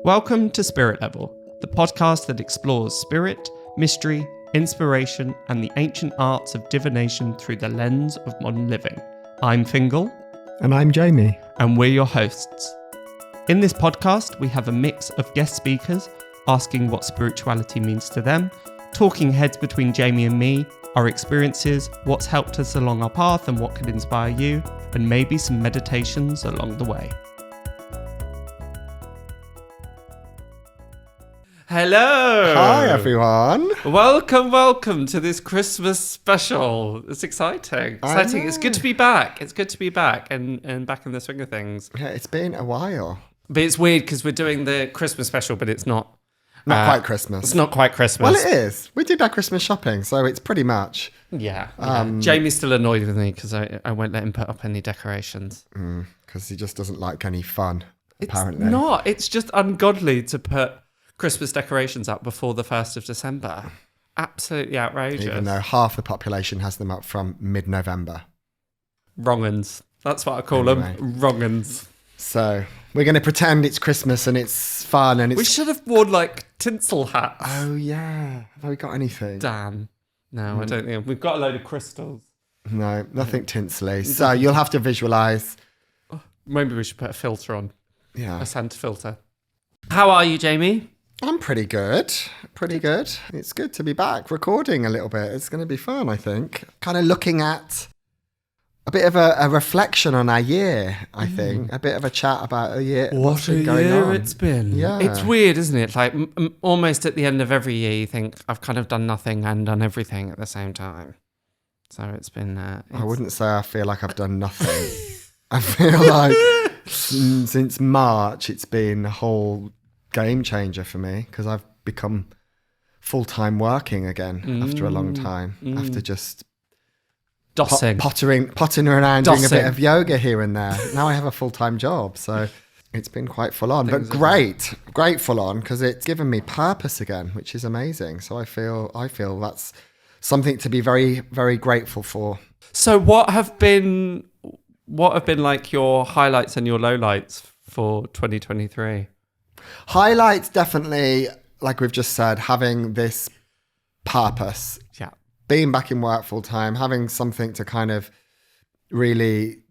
Welcome to Spirit Level, the podcast that explores spirit, mystery, inspiration, and the ancient arts of divination through the lens of modern living. I'm Fiongal. And I'm Jamie. And we're your hosts. In this podcast, we have a mix of guest speakers asking what spirituality means to them, talking heads between Jamie and me, our experiences, what's helped us along our path and what could inspire you, and maybe some meditations along the way. Hello! Hi, everyone. Welcome to this Christmas special. It's exciting. It's good to be back. It's good to be back and back in the swing of things. Yeah, it's been a while. But it's weird because we're doing the Christmas special, but it's not... quite Christmas. It's not quite Christmas. Well, it is. We did our Christmas shopping, so it's pretty much. Yeah. Jamie's still annoyed with me because I won't let him put up any decorations. Because he just doesn't like any fun, apparently. It's not. It's just ungodly to put Christmas decorations up before the 1st of December. Absolutely outrageous. Even though half the population has them up from mid-November. Wrong-uns. That's what I call them. Wrong-uns. So we're going to pretend it's Christmas and it's fun and it's... We should have worn like tinsel hats. Oh, yeah. Have we got anything? Damn. No, I don't think. We've got a load of crystals. No, nothing tinsely. So you'll have to visualise. Maybe we should put a filter on. Yeah. A Santa filter. How are you, Jamie? I'm pretty good. Pretty good. It's good to be back recording a little bit. It's going to be fun, I think. Kind of looking at a bit of a reflection on our year, I think. A bit of a chat about a year. What a year it's been. Yeah. It's weird, isn't it? Like almost at the end of every year, you think, I've kind of done nothing and done everything at the same time. So it's been... I wouldn't say I feel like I've done nothing. I feel like since March, it's been a whole game changer for me because I've become full-time working again after a long time. After just... Dossing. Potting around, doing a bit of yoga here and there. Now I have a full-time job, so it's been quite full on. But great full on because it's given me purpose again, which is amazing. So I feel that's something to be very, very grateful for. So what have been like your highlights and your lowlights for 2023? Highlights, definitely, like we've just said, having this purpose. Yeah. Being back in work full time, having something to kind of really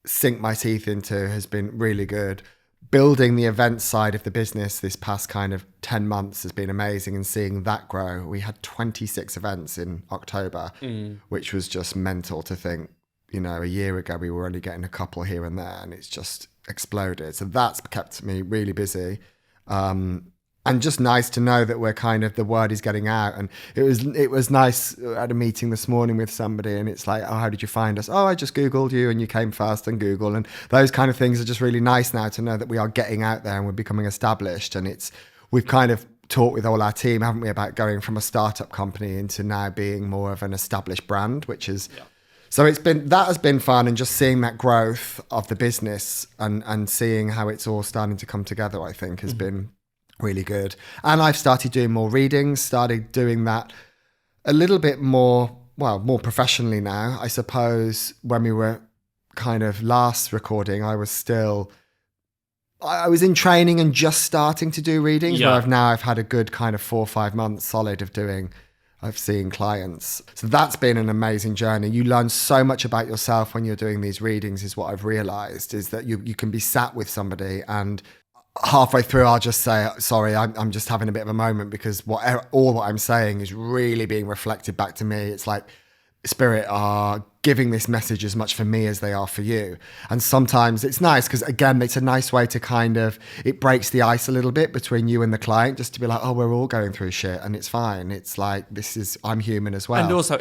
sink my teeth into has been really good. Building the event side of the business this past kind of 10 months has been amazing and seeing that grow. We had 26 events in October, which was just mental to think, a year ago we were only getting a couple here and there and it's just exploded. So that's kept me really busy. And just nice to know that we're kind of, the word is getting out. And it was nice at a meeting this morning with somebody and it's like, oh, how did you find us? Oh, I just Googled you and you came first on Google. And those kind of things are just really nice now to know that we are getting out there and we're becoming established. And we've kind of talked with all our team, haven't we, about going from a startup company into now being more of an established brand, which is... Yeah. So that has been fun and just seeing that growth of the business and seeing how it's all starting to come together, I think has been really good. And I've started doing more readings, started doing that a little bit more professionally now. I suppose when we were kind of last recording, I was in training and just starting to do readings, where I've had a good kind of 4 or 5 months solid of seeing clients. So that's been an amazing journey. You learn so much about yourself when you're doing these readings, is what I've realized, is that you can be sat with somebody and halfway through I'll just say, sorry, I'm just having a bit of a moment because all what I'm saying is really being reflected back to me. It's like Spirit are giving this message as much for me as they are for you. And sometimes it's nice because, again, it's a nice way to kind of, it breaks the ice a little bit between you and the client, just to be like, oh, we're all going through shit and it's fine. It's like, I'm human as well. And also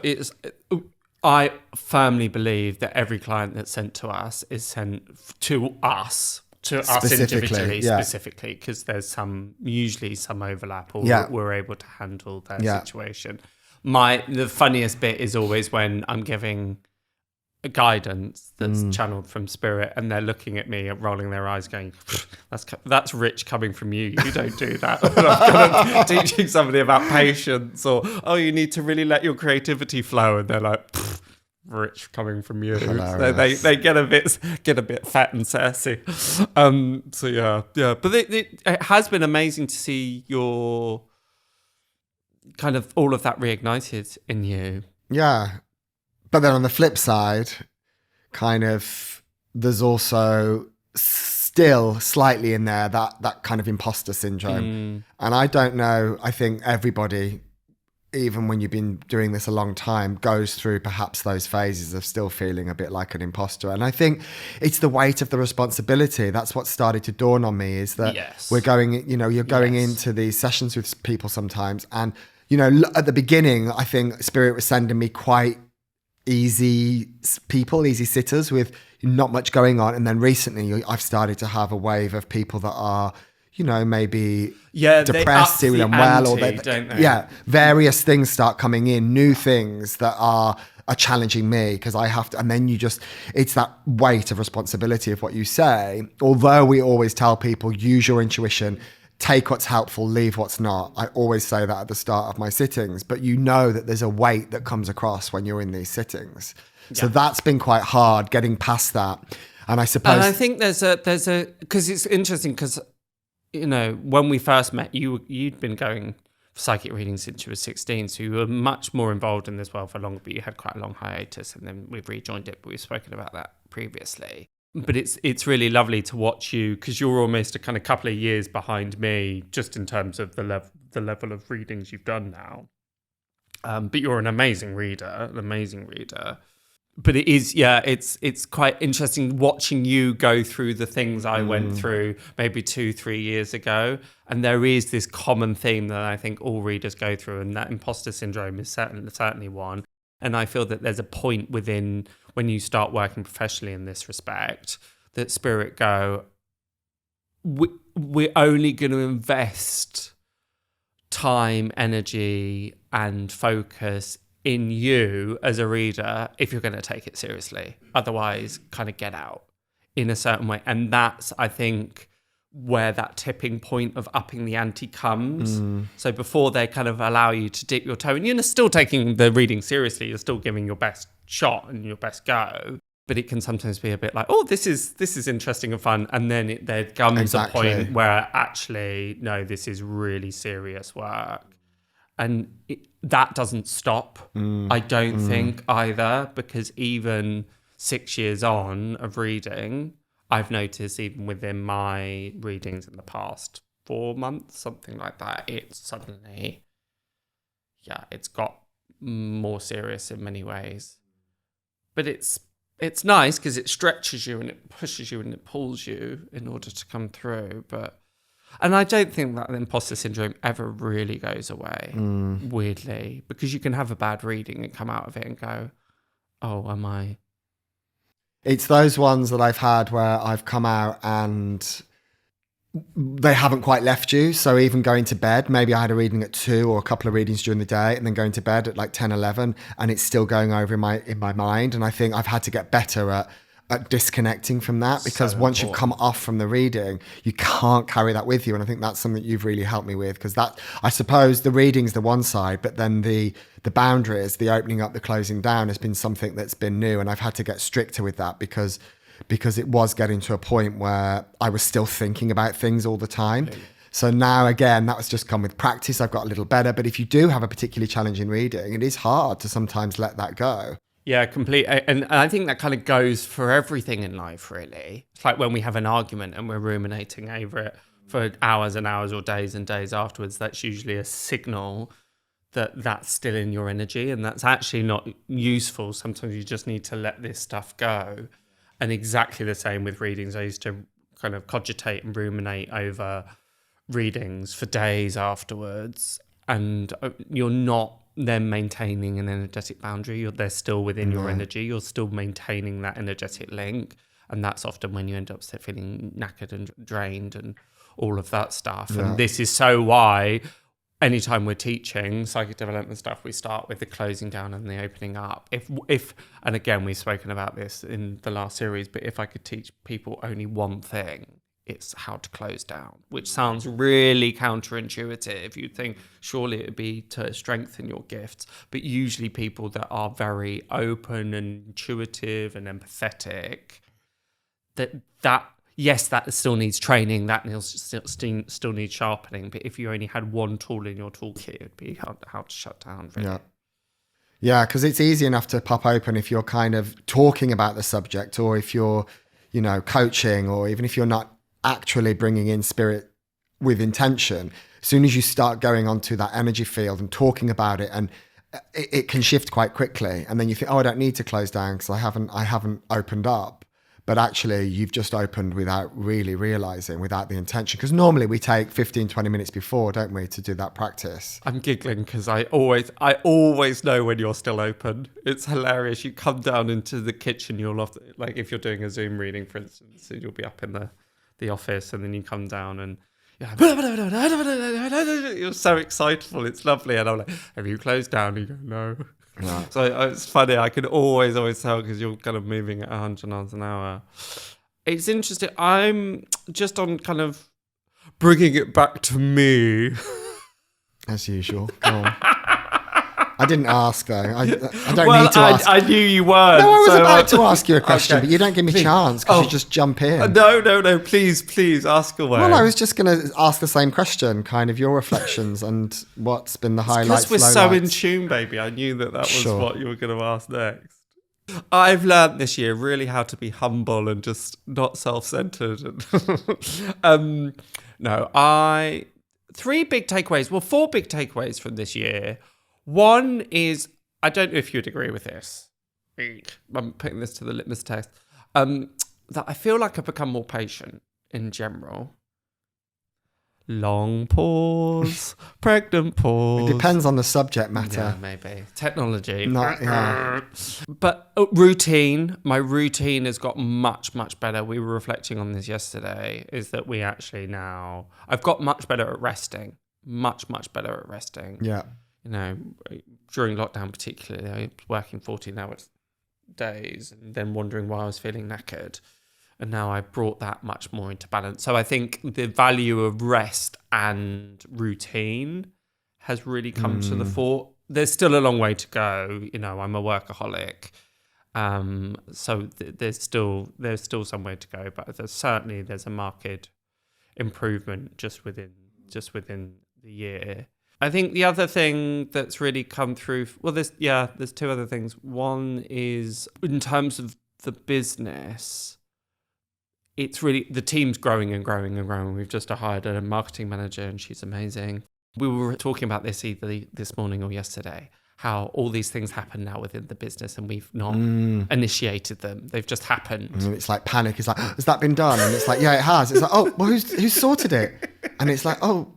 I firmly believe that every client that's sent to us is sent to us individually, specifically, because there's usually some overlap, or we're able to handle their situation. The funniest bit is always when I'm giving a guidance that's channeled from Spirit and they're looking at me and rolling their eyes going, that's rich coming from you. You don't do that. And I'm kind of teaching somebody about patience or, oh, you need to really let your creativity flow. And they're like, rich coming from you. So they get a bit fat and sassy. So yeah. But it has been amazing to see your kind of all of that reignited in you. Yeah. But then on the flip side, kind of there's also still slightly in there that kind of imposter syndrome. And I don't know, I think everybody, even when you've been doing this a long time, goes through perhaps those phases of still feeling a bit like an imposter. And I think it's the weight of the responsibility. That's what started to dawn on me, is that we're going, you're going into these sessions with people sometimes. And, at the beginning, I think Spirit was sending me quite easy people, easy sitters with not much going on. And then recently I've started to have a wave of people that are, maybe depressed, feeling unwell, or don't they? Yeah, various things start coming in, new things that are challenging me because I have to. And then it's that weight of responsibility of what you say. Although we always tell people, use your intuition, take what's helpful, leave what's not. I always say that at the start of my sittings, but that there's a weight that comes across when you're in these sittings. Yeah. So that's been quite hard getting past that. And I suppose, and I think there's a, because it's interesting because, when we first met, you'd been going for psychic readings since you were 16. So you were much more involved in this world for longer, but you had quite a long hiatus and then we've rejoined it, but we've spoken about that previously. But it's really lovely to watch you because you're almost a kind of couple of years behind me just in terms of the level of readings you've done now. But you're an amazing reader. But it is, it's quite interesting watching you go through the things I went through maybe 2-3 years ago. And there is this common theme that I think all readers go through, and that imposter syndrome is certainly one. And I feel that there's a point within when you start working professionally in this respect that Spirit go, we're only going to invest time, energy, and focus in you as a reader if you're going to take it seriously. Otherwise, kind of get out in a certain way. And that's, I think, where that tipping point of upping the ante comes. So before they kind of allow you to dip your toe, and you're still taking the reading seriously, you're still giving your best shot and your best go, but it can sometimes be a bit like, oh, this is interesting and fun, and then there comes a point where actually, no, this is really serious work. And that doesn't stop, I don't think either, because even 6 years on of reading, I've noticed even within my readings in the past 4 months, something like that, it's suddenly, it's got more serious in many ways. But it's nice because it stretches you and it pushes you and it pulls you in order to come through. And I don't think that the imposter syndrome ever really goes away, weirdly, because you can have a bad reading and come out of it and go, oh, am I? It's those ones that I've had where I've come out and they haven't quite left you. So even going to bed, maybe I had a reading at 2 or a couple of readings during the day, and then going to bed at like 10, 11, and it's still going over in my mind. And I think I've had to get better at disconnecting from that, because once you've come off from the reading, you can't carry that with you. And I think that's something you've really helped me with, because that, I suppose the reading's the one side, but then the boundaries, the opening up, the closing down has been something that's been new. And I've had to get stricter with that because it was getting to a point where I was still thinking about things all the time. So now, again, that was just come with practice. I've got a little better. But if you do have a particularly challenging reading, it is hard to sometimes let that go. Yeah, completely. And I think that kind of goes for everything in life, really. It's like when we have an argument and we're ruminating over it for hours and hours or days and days afterwards, that's usually a signal that that's still in your energy, and that's actually not useful. Sometimes you just need to let this stuff go. And exactly the same with readings. I used to kind of cogitate and ruminate over readings for days afterwards, and you're not then maintaining an energetic boundary. They're still within your energy. You're still maintaining that energetic link. And that's often when you end up feeling knackered and drained and all of that stuff. Yeah. And this is so why anytime we're teaching psychic development stuff, we start with the closing down and the opening up. If and again, we've spoken about this in the last series, but if I could teach people only one thing, it's how to close down, which sounds really counterintuitive. You'd think surely it would be to strengthen your gifts, but usually people that are very open and intuitive and empathetic, yes, that still needs training, that still needs sharpening, but if you only had one tool in your toolkit, it'd be how to shut down, really. Yeah, because it's easy enough to pop open if you're kind of talking about the subject, or if you're, coaching, or even if you're not actually bringing in spirit with intention. As soon as you start going onto that energy field and talking about it, and it can shift quite quickly. And then you think, I don't need to close down because I haven't opened up. But actually, you've just opened without really realizing, without the intention. Because normally we take 15, 20 minutes before, don't we, to do that practice. I'm giggling because I always know when you're still open. It's hilarious. You come down into the kitchen, like if you're doing a Zoom reading, for instance, you'll be up in the office, and then you come down and you're so excitable. It's lovely. And I'm like, have you closed down? You go, no. No. So it's funny, I can always tell because you're kind of moving at 100 miles an hour. It's interesting. I'm just on kind of bringing it back to me. As usual. Go on. I didn't ask though. I don't need to ask. I knew you weren't. No, I was about to ask you a question, but you don't give me a chance because you just jump in. No. Please ask away. Well, I was just going to ask the same question, kind of your reflections and what's been the highlights. Because we're so in tune, baby. I knew that was what you were going to ask next. I've learned this year really how to be humble and just not self-centered. 3 big takeaways. Well, 4 big takeaways from this year. One is, I don't know if you'd agree with this. I'm putting this to the litmus test. That I feel like I've become more patient in general. Long pause, pregnant pause. It depends on the subject matter. Yeah, maybe. Technology. Yeah. But routine. My routine has got much, much better. We were reflecting on this yesterday, is that we actually now... I've got much better at resting. Much, much better at resting. Yeah. During lockdown particularly, I was working 14-hour days and then wondering why I was feeling knackered. And now I brought that much more into balance. So I think the value of rest and routine has really come to the fore. There's still a long way to go. I'm a workaholic. So there's still some way to go, but there's a marked improvement just within the year. I think the other thing that's really come through, there's 2 other things. One is in terms of the business, it's really, the team's growing and growing and growing. We've just hired a marketing manager and she's amazing. We were talking about this either this morning or yesterday, how all these things happen now within the business and we've not initiated them. They've just happened. And it's like panic. It's like, has that been done? And it's like, yeah, it has. It's like, oh, well, who's sorted it? And it's like, oh.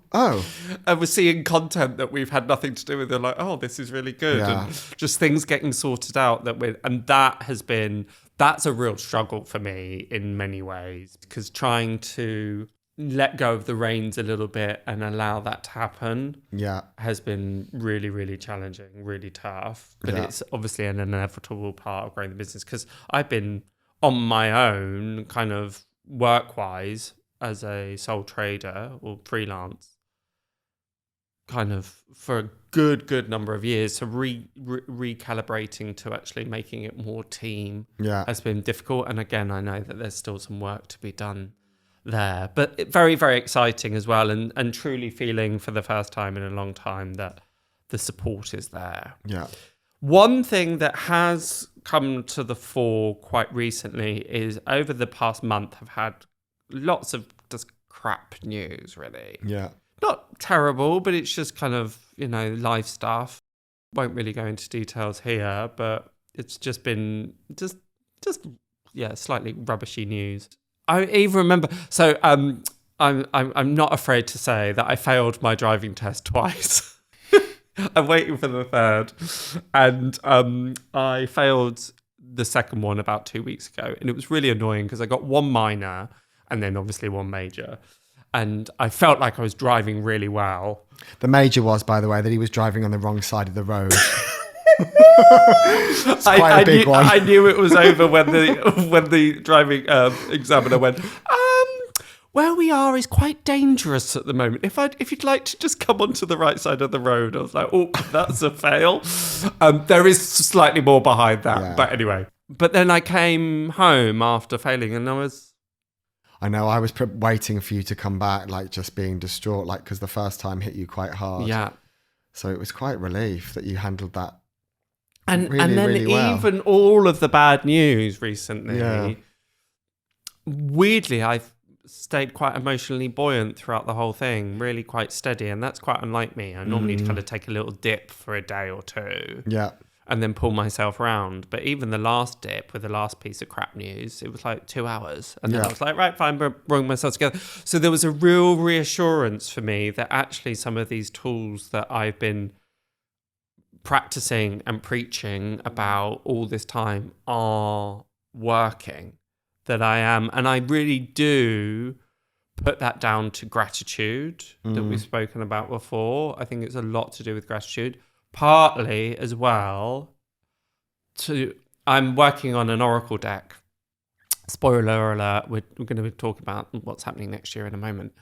And we're seeing content that we've had nothing to do with. They're like, oh, this is really good. Yeah. And just things getting sorted out that's a real struggle for me in many ways, because trying to let go of the reins a little bit and allow that to happen has been really, really challenging, really tough. But it's obviously an inevitable part of growing the business, because I've been on my own kind of work-wise as a sole trader or freelance kind of for a good number of years. So recalibrating to actually making it more team has been difficult. And again, I know that there's still some work to be done there, but very, very exciting as well, and truly feeling for the first time in a long time that the support is there. Yeah. One thing that has come to the fore quite recently is over the past month I've had lots of just crap news, really. Yeah. Not terrible, but it's just kind of, life stuff. Won't really go into details here, but it's just been just slightly rubbishy news. I even remember. So I'm not afraid to say that I failed my driving test twice. I'm waiting for the third, and I failed the second one about 2 weeks ago, and it was really annoying because I got 1 minor and then obviously 1 major, and I felt like I was driving really well. The major was, by the way, that he was driving on the wrong side of the road. It's quite a big one. I knew it was over when the driving examiner went, where we are is quite dangerous at the moment. If you'd like to just come onto the right side of the road. I was like, oh, that's a fail. There is slightly more behind that. But anyway. But then I came home after failing and I know, I was waiting for you to come back, like just being distraught, like because the first time hit you quite hard. Yeah. So it was quite relief that you handled that and really, then really well. Even all of the bad news recently, weirdly, I've stayed quite emotionally buoyant throughout the whole thing, really quite steady, and that's quite unlike me. I normally kind of take a little dip for a day or two. Yeah. And then pull myself around. But even the last dip with the last piece of crap news, it was like 2 hours. And then I was like, right, fine, bring myself together. So there was a real reassurance for me that actually some of these tools that I've been practicing and preaching about all this time are working. That I am. And I really do put that down to gratitude that we've spoken about before. I think it's a lot to do with gratitude. Partly as well, I'm working on an oracle deck. Spoiler alert, we're going to talk about what's happening next year in a moment.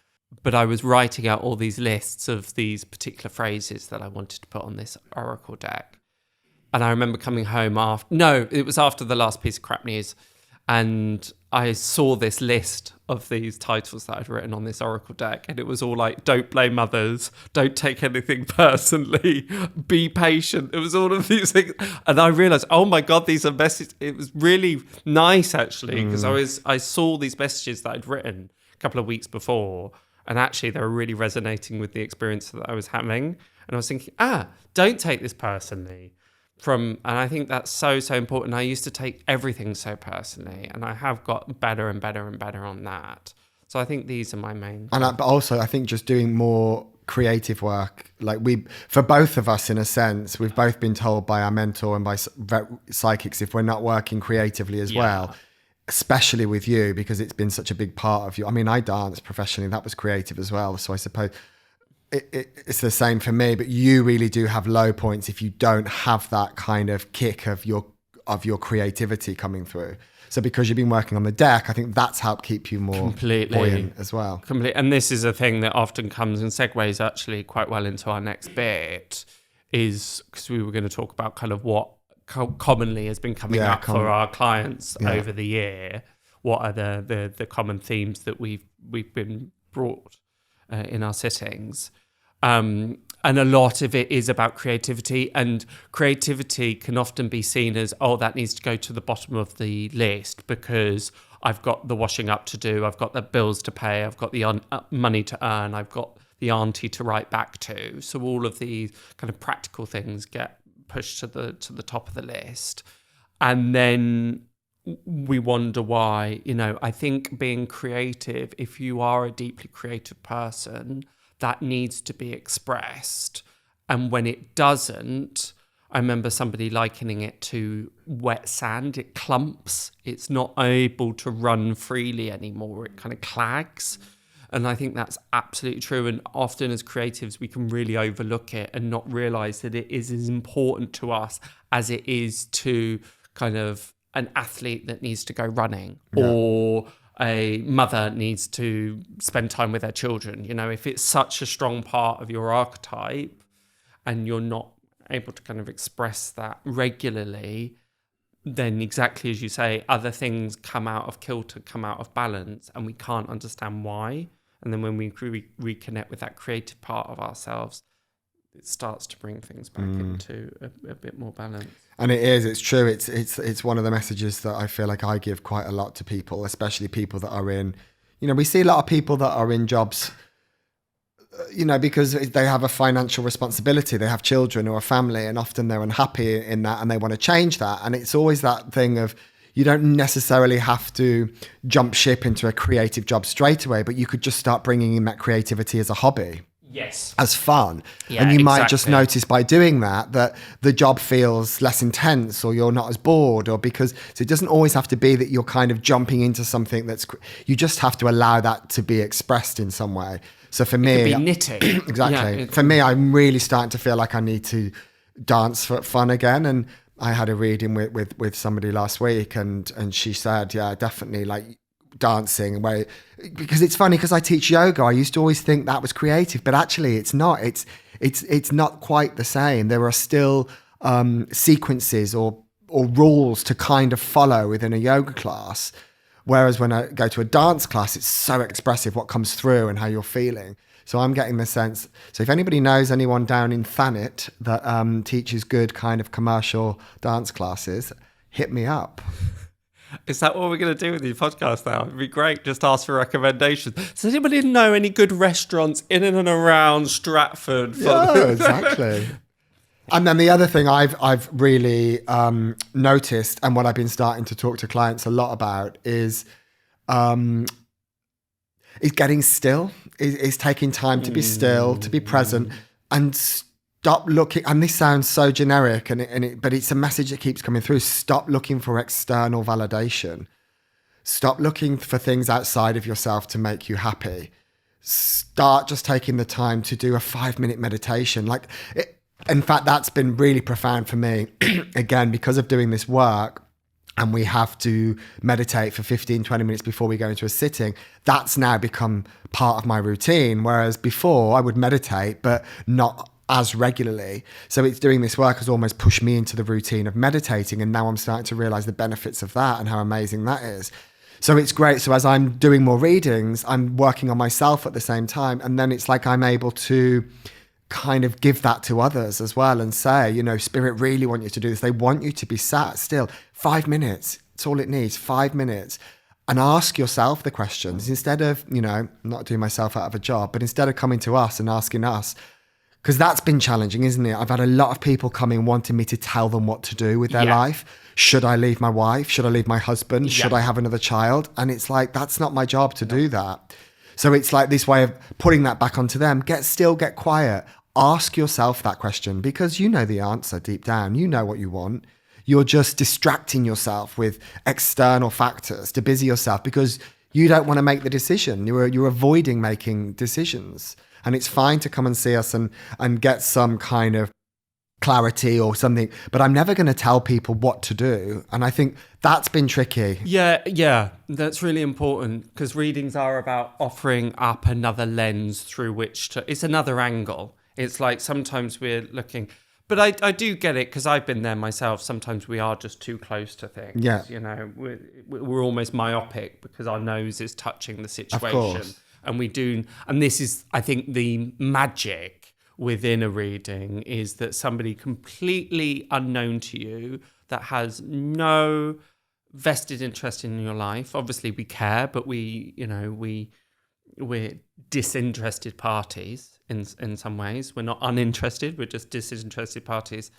But I was writing out all these lists of these particular phrases that I wanted to put on this oracle deck. And I remember coming home it was after the last piece of crap news. And I saw this list of these titles that I'd written on this oracle deck, and it was all like, don't blame others, don't take anything personally, be patient. It was all of these things. And I realized, oh my God, these are messages. It was really nice, actually, because I saw these messages that I'd written a couple of weeks before, and actually they were really resonating with the experience that I was having. And I was thinking, don't take this personally. And I think that's so important. I used to take everything so personally, and I have got better and better and better on that. So I think these are my main. But also, I think just doing more creative work, like for both of us, in a sense, we've both been told by our mentor and by psychics, if we're not working creatively as well, especially with you, because it's been such a big part of you. I mean, I dance professionally, that was creative as well. So I suppose it's the same for me, but you really do have low points if you don't have that kind of kick of your creativity coming through. So because you've been working on the deck, I think that's helped keep you more buoyant as well. Completely. And this is a thing that often comes and segues actually quite well into our next bit, is because we were going to talk about kind of what commonly has been coming up for our clients over the year. What are the common themes that we've been brought in our sittings? And a lot of it is about creativity, and creativity can often be seen as, that needs to go to the bottom of the list because I've got the washing up to do, I've got the bills to pay, I've got the money to earn, I've got the auntie to write back to. So all of these kind of practical things get pushed to the top of the list. And then we wonder why. I think being creative, if you are a deeply creative person, that needs to be expressed. And when it doesn't, I remember somebody likening it to wet sand. It clumps. It's not able to run freely anymore. It kind of clags. And I think that's absolutely true. And often as creatives, we can really overlook it and not realize that it is as important to us as it is to kind of an athlete that needs to go running, or a mother needs to spend time with their children. If it's such a strong part of your archetype and you're not able to kind of express that regularly, then exactly as you say, other things come out of kilter, come out of balance, and we can't understand why. And then when we reconnect with that creative part of ourselves, it starts to bring things back into a bit more balance. And it's true. It's one of the messages that I feel like I give quite a lot to people, especially people that are in, we see a lot of people that are in jobs, because they have a financial responsibility, they have children or a family, and often they're unhappy in that and they want to change that. And it's always that thing of, you don't necessarily have to jump ship into a creative job straight away, but you could just start bringing in that creativity as a hobby. Yes. As fun. And you might just notice by doing that the job feels less intense, or you're not as bored, so it doesn't always have to be that you're kind of jumping into something you just have to allow that to be expressed in some way. So for me, it could be knitting. Exactly. For me, I'm really starting to feel like I need to dance for fun again. And I had a reading with somebody last week, and she said, definitely, like, dancing, because it's funny, because I teach yoga, I used to always think that was creative, but actually it's not. It's not quite the same. There are still sequences or rules to kind of follow within a yoga class. Whereas when I go to a dance class, it's so expressive what comes through and how you're feeling. So I'm getting the sense. So if anybody knows anyone down in Thanet that teaches good kind of commercial dance classes, hit me up. Is that what we're going to do with your podcast now? It'd be great. Just ask for recommendations. Does anybody know any good restaurants in and around Stratford? Yeah, exactly. And then the other thing I've really noticed, and what I've been starting to talk to clients a lot about, is getting still, is taking time to be still, to be present, and stop looking. And this sounds so generic, but it's a message that keeps coming through. Stop looking for external validation. Stop looking for things outside of yourself to make you happy. Start just taking the time to do a 5-minute meditation. In fact, that's been really profound for me, again, because of doing this work, and we have to meditate for 15, 20 minutes before we go into a sitting. That's now become part of my routine, whereas before I would meditate, but not as regularly. So it's doing this work has almost pushed me into the routine of meditating, and now I'm starting to realize the benefits of that and how amazing that is. So it's great. So as I'm doing more readings, I'm working on myself at the same time, and then it's like I'm able to kind of give that to others as well and say, Spirit really want you to do this. They want you to be sat still 5 minutes. It's all it needs, 5 minutes. And ask yourself the questions instead of, not doing myself out of a job, but instead of coming to us and asking us, because that's been challenging, isn't it? I've had a lot of people coming wanting me to tell them what to do with their life. Should I leave my wife? Should I leave my husband? Should I have another child? And it's like, that's not my job to do that. So it's like this way of putting that back onto them. Get still, get quiet. Ask yourself that question, because you know the answer deep down. You know what you want. You're just distracting yourself with external factors to busy yourself because you don't want to make the decision. You're avoiding making decisions. And it's fine to come and see us and get some kind of clarity or something, but I'm never going to tell people what to do. And I think that's been tricky. Yeah, that's really important, because readings are about offering up another lens through which to, it's another angle. It's like sometimes we're looking, but I do get it, because I've been there myself. Sometimes we are just too close to things. Yeah. We're almost myopic because our nose is touching the situation. And we do, and this is, I think, the magic within a reading is that somebody completely unknown to you that has no vested interest in your life. Obviously we care, but we're disinterested parties in some ways. We're not uninterested, we're just disinterested parties,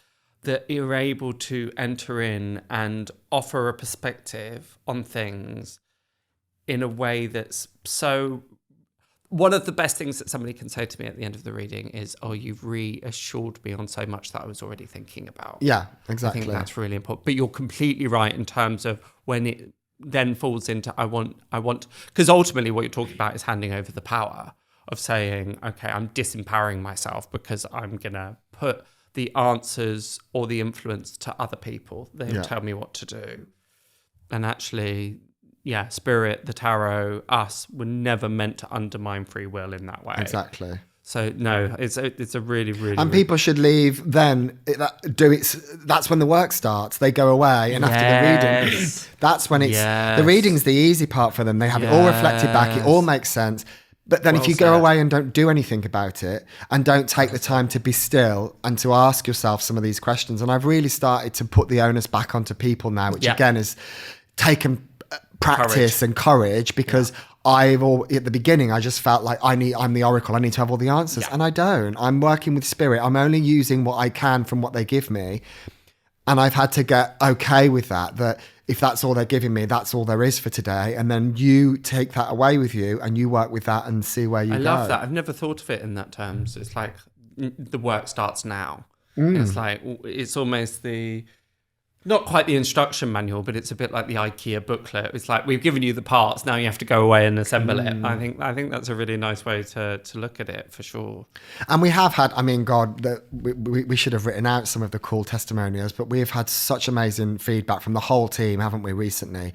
that you're able to enter in and offer a perspective on things in a way that's so... One of the best things that somebody can say to me at the end of the reading is, you've reassured me on so much that I was already thinking about. Yeah, exactly. I think that's really important. But you're completely right in terms of when it then falls into I want, because ultimately what you're talking about is handing over the power of saying, okay, I'm disempowering myself because I'm going to put the answers or the influence to other people. They'll tell me what to do. And actually... Spirit, the tarot, us were never meant to undermine free will in that way. Exactly. So no, it's a really, really... And people should leave then, that's when the work starts. They go away, and after the reading, that's when it's... The reading's the easy part for them. They have it all reflected back, it all makes sense. But then if you go away and don't do anything about it, and don't take the time to be still and to ask yourself some of these questions, and I've really started to put the onus back onto people now, which again is taken... practice and courage, because at the beginning I just felt like I'm the oracle, I need to have all the answers, and I don't. I'm working with spirit, I'm only using what I can from what they give me, and I've had to get okay with that if that's all they're giving me, that's all there is for today, and then you take that away with you and you work with that and see where you go. I love that. I've never thought of it in that terms. It's like the work starts now. It's like, it's almost not quite the instruction manual, but it's a bit like the IKEA booklet. It's like, we've given you the parts, now you have to go away and assemble it. I think that's a really nice way to look at it, for sure. And we have had, we should have written out some of the cool testimonials, but we have had such amazing feedback from the whole team, haven't we, recently?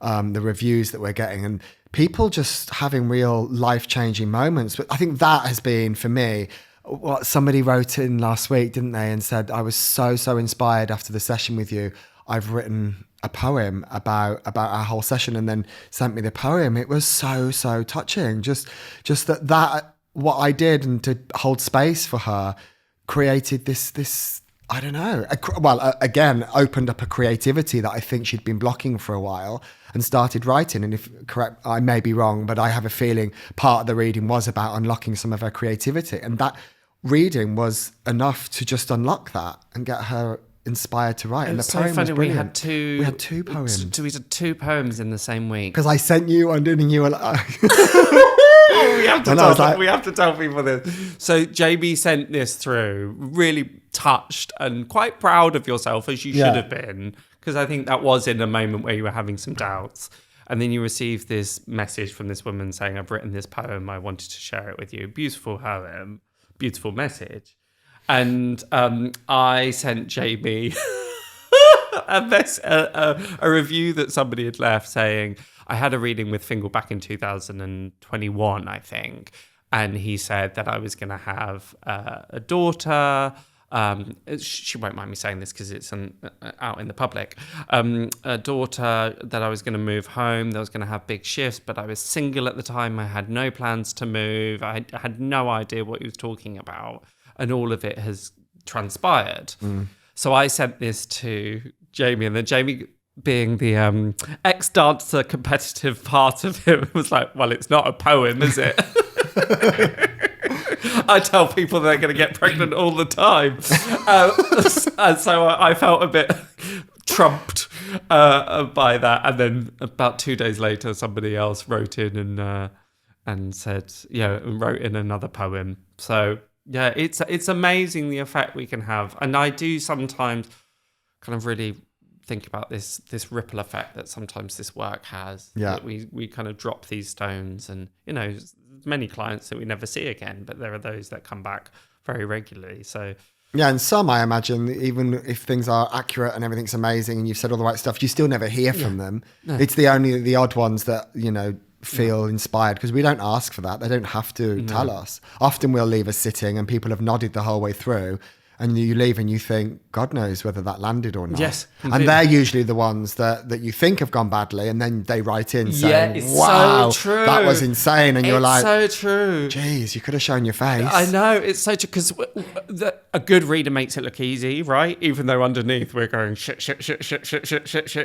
the reviews that we're getting, and people just having real life-changing moments. But I think that has been, for me, what somebody wrote in last week, didn't they, and said, I was so inspired after the session with you. I've written a poem about our whole session, and then sent me the poem. It was so touching. Just that what I did, and to hold space for her, created this I don't know. Again, opened up a creativity that I think she'd been blocking for a while, and started writing. And if correct, I may be wrong, but I have a feeling part of the reading was about unlocking some of her creativity. And that reading was enough to just unlock that and get her inspired to write. And the poem was brilliant. We had two poems. We did 2 poems in the same week. Because I sent you one, didn't you? We have to tell people this. So Jamie sent this through, really touched and quite proud of yourself, as you should have been, because I think that was in a moment where you were having some doubts. And then you received this message from this woman saying, I've written this poem, I wanted to share it with you. Beautiful poem, beautiful message. And I sent Jamie a review that somebody had left saying, I had a reading with Fiongal back in 2021, I think. And he said that I was going to have a daughter. She won't mind me saying this because it's out in the public. A daughter, that I was going to move home. That I was going to have big shifts, but I was single at the time. I had no plans to move. I had no idea what he was talking about. And all of it has transpired. So I sent this to Jamie, and then Jamie, being the ex-dancer competitive part of him, was like, well, it's not a poem, is it? I tell people they're going to get pregnant all the time. And so I felt a bit trumped by that. And then about 2 days later, somebody else wrote in and said, wrote in another poem. So yeah, it's amazing the effect we can have. And I do sometimes kind of really think about this ripple effect that sometimes this work has. Yeah. That we kind of drop these stones, and many clients that we never see again, but there are those that come back very regularly. So yeah, and some, I imagine, even if things are accurate and everything's amazing and you've said all the right stuff, you still never hear from them. No. It's the odd ones that feel inspired, because we don't ask for that. They don't have to tell us. Often we'll leave us sitting and people have nodded the whole way through, and you leave and you think, God knows whether that landed or not. Yes, completely. And they're usually the ones that you think have gone badly, and then they write in saying, wow, so true. That was insane. And you're like, so true. Geez, you could have shown your face. I know, it's so true, because a good reader makes it look easy, right? Even though underneath we're going, shit.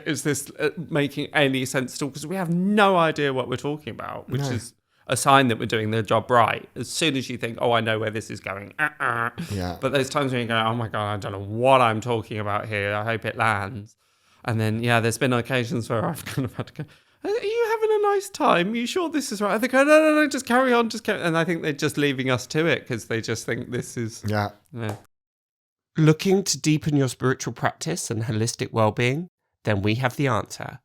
Is this making any sense at all? Because we have no idea what we're talking about, which is a sign that we're doing the job right. As soon as you think, I know where this is going. Yeah. But there's times when you go, oh my God, I don't know what I'm talking about here. I hope it lands. And then, there's been occasions where I've kind of had to go, are you having a nice time? Are you sure this is right? I think, no, just carry on. And I think they're just leaving us to it because they just think this is... Yeah. Looking to deepen your spiritual practice and holistic well-being? Then we have the answer.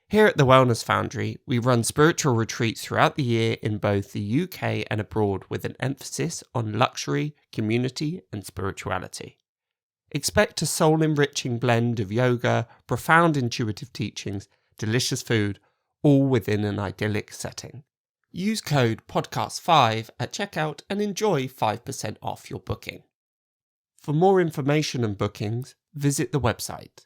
Here at the Wellness Foundry, we run spiritual retreats throughout the year in both the UK and abroad, with an emphasis on luxury, community, and spirituality. Expect a soul-enriching blend of yoga, profound intuitive teachings, delicious food, all within an idyllic setting. Use code PODCAST5 at checkout and enjoy 5% off your booking. For more information and bookings, visit the website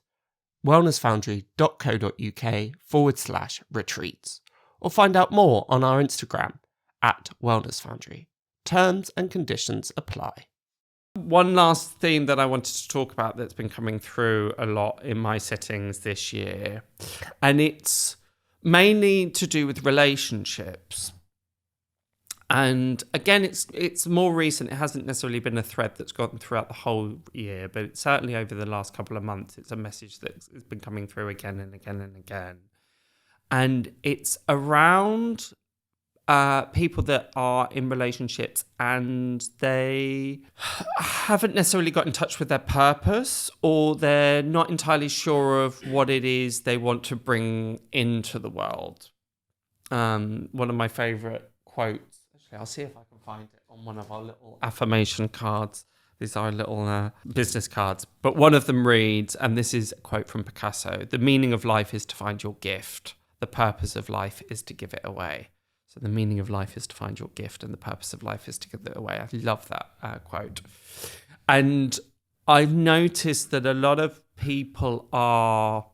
wellnessfoundry.co.uk/retreats, or find out more on our Instagram @Wellness Foundry. Terms and conditions apply. One last theme that I wanted to talk about that's been coming through a lot in my sittings this year, and it's mainly to do with relationships. And again, it's more recent. It hasn't necessarily been a thread that's gone throughout the whole year, but it's certainly over the last couple of months, it's a message that's been coming through again and again and again. And it's around people that are in relationships and they haven't necessarily got in touch with their purpose, or they're not entirely sure of what it is they want to bring into the world. One of my favourite quotes, I'll see if I can find it on one of our little affirmation cards. These are little business cards. But one of them reads, and this is a quote from Picasso, "The meaning of life is to find your gift. The the purpose of life is to give it away. So the meaning of life is to find your gift, and the purpose of life is to give it away. I love that quote. And I've noticed that a lot of people are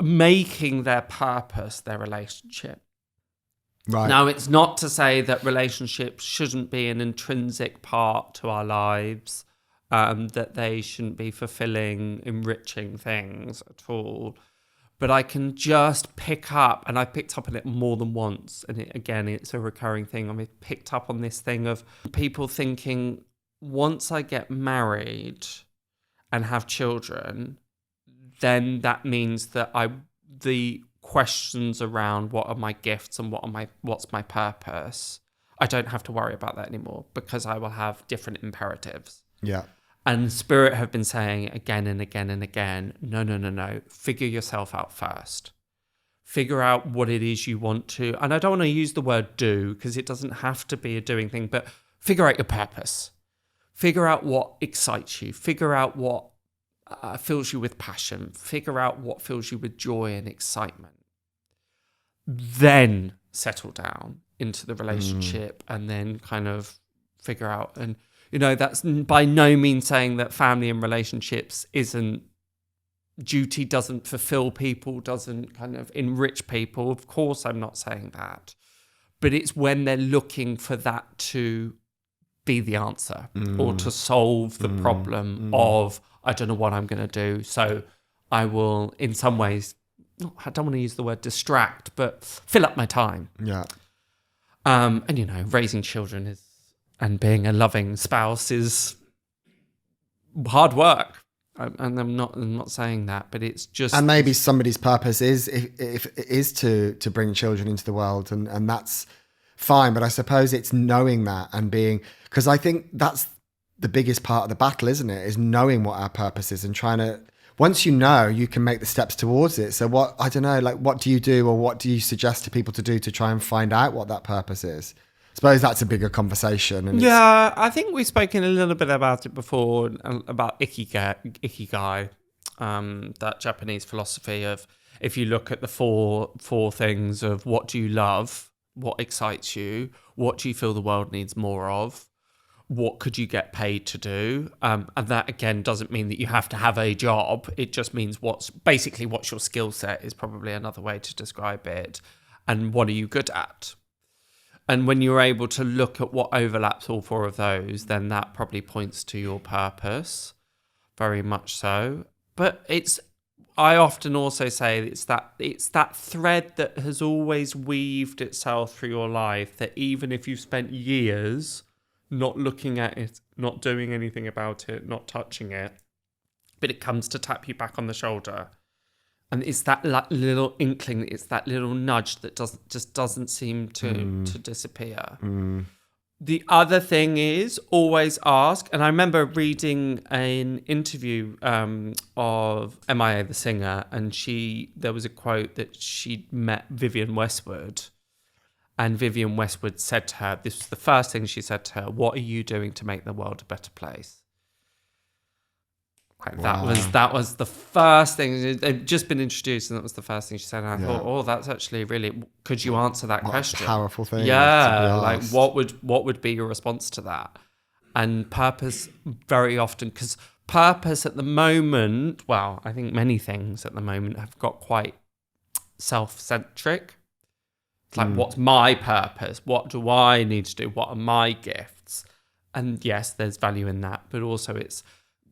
making their purpose their relationship. Right. Now, it's not to say that relationships shouldn't be an intrinsic part to our lives, that they shouldn't be fulfilling, enriching things at all. But I can just pick up, and I picked up on it more than once, and it's a recurring thing. I picked up on this thing of people thinking, once I get married and have children, then that means that the questions around what are my gifts and what's my purpose, I don't have to worry about that anymore, because I will have different imperatives. Yeah. And Spirit have been saying again and again and again, no. Figure yourself out first. Figure out what it is you want to. And I don't want to use the word do, because it doesn't have to be a doing thing, but figure out your purpose. Figure out what excites you. Figure out what fills you with passion. Figure out what fills you with joy and excitement. Then settle down into the relationship and then kind of figure out. And, that's by no means saying that family and relationships isn't duty, doesn't fulfill people, doesn't kind of enrich people. Of course, I'm not saying that. But it's when they're looking for that to be the answer or to solve the problem of, I don't know what I'm going to do. So I will, in some ways, I don't want to use the word distract, but fill up my time. Yeah. And, raising children and being a loving spouse is hard work. And I'm not saying that, but it's just... And maybe somebody's purpose is to bring children into the world, and that's fine. But I suppose it's knowing that and being... Because I think that's the biggest part of the battle, isn't it? Is knowing what our purpose is and trying to... Once you know, you can make the steps towards it. So what do you do, or what do you suggest to people to do to try and find out what that purpose is? I suppose that's a bigger conversation. And I think we've spoken a little bit about it before, about Ikigai, that Japanese philosophy of, if you look at the four things of what do you love, what excites you, what do you feel the world needs more of, what could you get paid to do? And that, again, doesn't mean that you have to have a job. It just means what's your skill set is probably another way to describe it. And what are you good at? And when you're able to look at what overlaps all four of those, then that probably points to your purpose, very much so. But I often also say it's that thread that has always weaved itself through your life, that even if you've spent years not looking at it, not doing anything about it, not touching it, but it comes to tap you back on the shoulder. And it's that little inkling, it's that little nudge that doesn't seem to disappear. The other thing is always ask, and I remember reading an interview of MIA, the singer, and there was a quote that she'd met Vivienne Westwood, and Vivienne Westwood said to her, this was the first thing she said to her, "What are you doing to make the world a better place?" Wow. That was the first thing. They'd just been introduced, and that was the first thing she said. And I thought, that's actually really. Could you answer that question? Powerful thing. Yeah, like what would be your response to that? And purpose, very often, because purpose at the moment, well, I think many things at the moment have got quite self-centric. It's like, what's my purpose? What do I need to do? What are my gifts? And yes, there's value in that, but also it's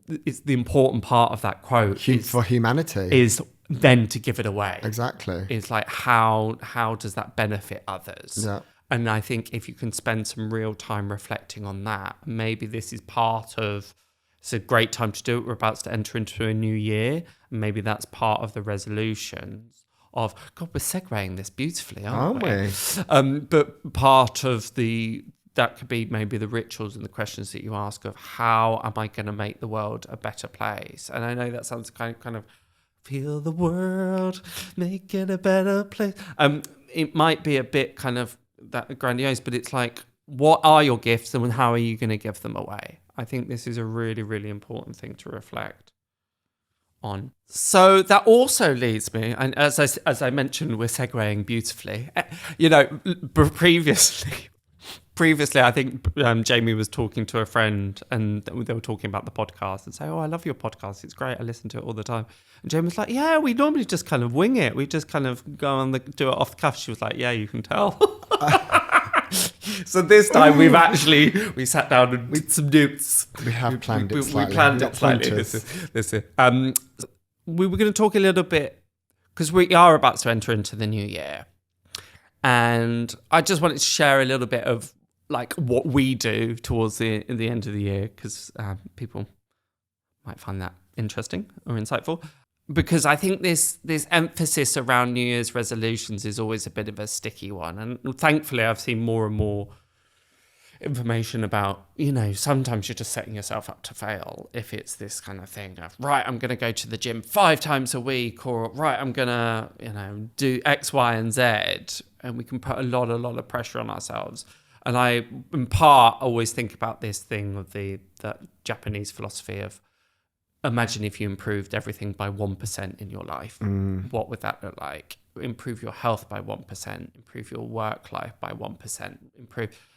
the important part of that quote for humanity is then to give it away. Exactly. It's like, how does that benefit others? Yeah. And I think if you can spend some real time reflecting on that, maybe this is it's a great time to do it. We're about to enter into a new year. And maybe that's part of the resolutions of, God, we're segueing this beautifully, aren't we? But part of that could be maybe the rituals and the questions that you ask of, how am I going to make the world a better place? And I know that sounds kind of feel the world, make it a better place. It might be a bit kind of that grandiose, but it's like, what are your gifts and how are you going to give them away? I think this is a really, really important thing to reflect on. So that also leads me, and as I mentioned, we're segueing beautifully. You know, previously, I think Jamie was talking to a friend and they were talking about the podcast and say, "Oh, I love your podcast. It's great. I listen to it all the time." And Jamie was like, "Yeah, we normally just kind of wing it. We just kind of do it off the cuff." She was like, "Yeah, you can tell." So this time we sat down and did some notes. We have planned it slightly. We planned it slightly. This is. We were going to talk a little bit because we are about to enter into the new year. And I just wanted to share a little bit of like what we do towards the end of the year, because people might find that interesting or insightful. Because I think this emphasis around New Year's resolutions is always a bit of a sticky one. And thankfully, I've seen more and more information about, you know, sometimes you're just setting yourself up to fail if it's this kind of thing of, right, I'm going to go to the gym 5 times a week, or right, I'm going to, you know, do X, Y, and Z. And we can put a lot of pressure on ourselves. And I, in part, always think about this thing of that Japanese philosophy of, imagine if you improved everything by 1% in your life. What would that look like? Improve your health by 1%, improve your work life by 1%,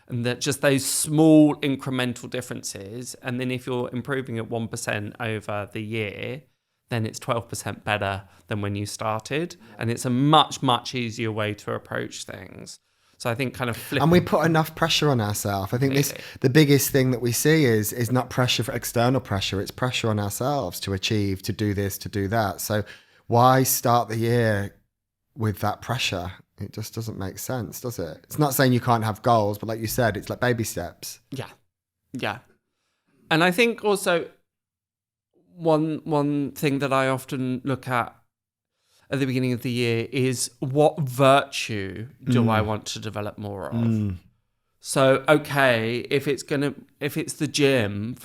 and that just those small incremental differences. And then if you're improving at 1% over the year, then it's 12% better than when you started. And it's a much, much easier way to approach things. So I think kind of flipping. And we put enough pressure on ourselves. I think the biggest thing that we see is not pressure for external pressure. It's pressure on ourselves to achieve, to do this, to do that. So why start the year with that pressure? It just doesn't make sense, does it? It's not saying you can't have goals, but like you said, it's like baby steps. Yeah. And I think also one thing that I often look at the beginning of the year is, what virtue do I want to develop more of? So, okay, if it's the gym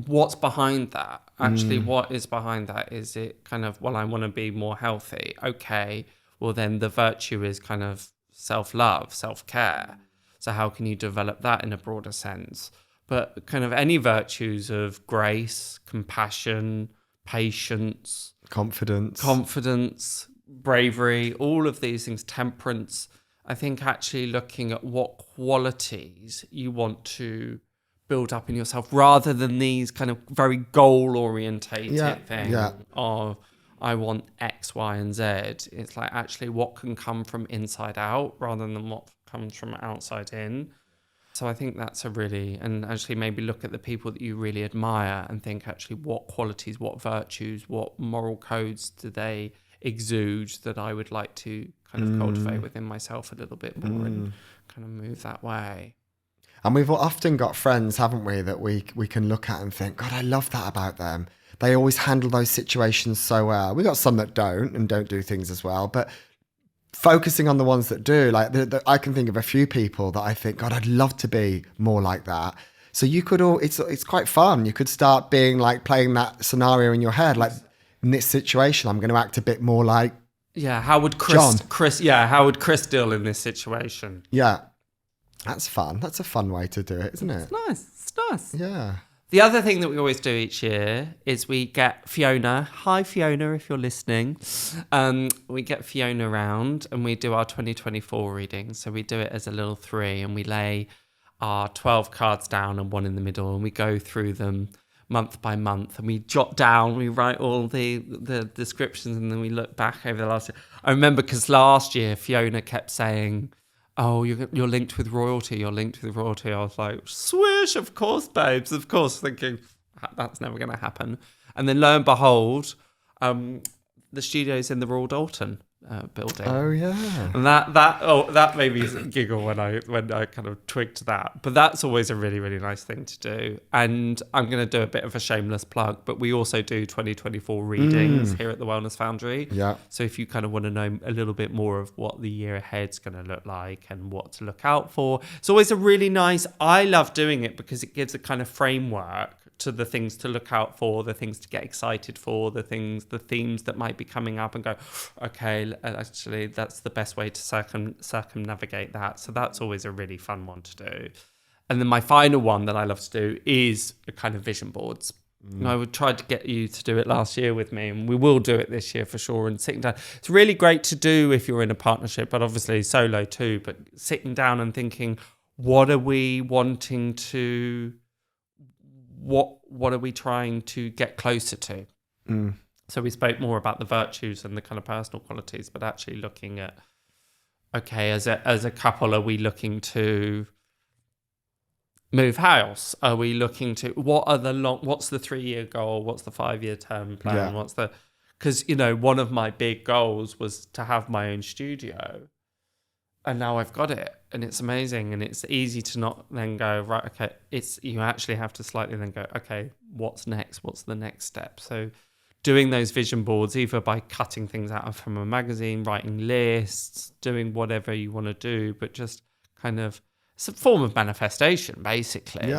what's behind that? Actually, what is behind that? Is it kind of, well, I want to be more healthy. Okay, well then the virtue is kind of self-love, self-care. So how can you develop that in a broader sense? But kind of any virtues of grace, compassion, patience, confidence, bravery, all of these things, temperance. I think actually looking at what qualities you want to build up in yourself, rather than these kind of very goal-orientated things of, I want X, Y, and Z. It's like actually what can come from inside out rather than what comes from outside in. So I think that's and actually maybe look at the people that you really admire and think actually what qualities, what virtues, what moral codes do they exude that I would like to kind of cultivate within myself a little bit more and kind of move that way. And we've often got friends, haven't we, that we can look at and think, God, I love that about them. They always handle those situations so well. We got some that don't do things as well, but focusing on the ones that do, like I can think of a few people that I think, God, I'd love to be more like that. So you could it's quite fun. You could start being like playing that scenario in your head, like in this situation, I'm going to act a bit more like how would Chris deal in this situation? Yeah, that's fun. That's a fun way to do it, isn't it? It's nice. Yeah. The other thing that we always do each year is we get Fiona. Hi, Fiona, if you're listening. We get Fiona around and we do our 2024 reading. So we do it as a little 3 and we lay our 12 cards down and one in the middle and we go through them month by month and we jot down, we write all the descriptions and then we look back over the last year. I remember because last year Fiona kept saying, oh, you're linked with royalty, you're linked with royalty. I was like, swish, of course, babes, of course, thinking that's never going to happen. And then lo and behold, the studio's in the Royal Dalton building. Oh, yeah. And that made me giggle when I kind of twigged that. But that's always a really, really nice thing to do. And I'm going to do a bit of a shameless plug, but we also do 2024 readings here at the Wellness Foundry. Yeah. So if you kind of want to know a little bit more of what the year ahead's going to look like and what to look out for, it's always a really nice, I love doing it because it gives a kind of framework to the things to look out for, the things to get excited for, the themes that might be coming up and go, okay, actually, that's the best way to circumnavigate that. So that's always a really fun one to do. And then my final one that I love to do is a kind of vision boards. I would try to get you to do it last year with me, and we will do it this year for sure. And sitting down, it's really great to do if you're in a partnership, but obviously solo too. But sitting down and thinking, what are we wanting to? What are we trying to get closer to? So we spoke more about the virtues and the kind of personal qualities, but actually looking at, okay, as a couple, are we looking to move house? Are we looking to, what's the 3-year goal? What's the 5-year term plan? Yeah. Because, you know, one of my big goals was to have my own studio, and now I've got it, and it's amazing, and it's easy to not then go, right, okay, you actually have to slightly then go, okay, what's next? What's the next step? So doing those vision boards, either by cutting things out from a magazine, writing lists, doing whatever you want to do, but just kind of, it's a form of manifestation, basically.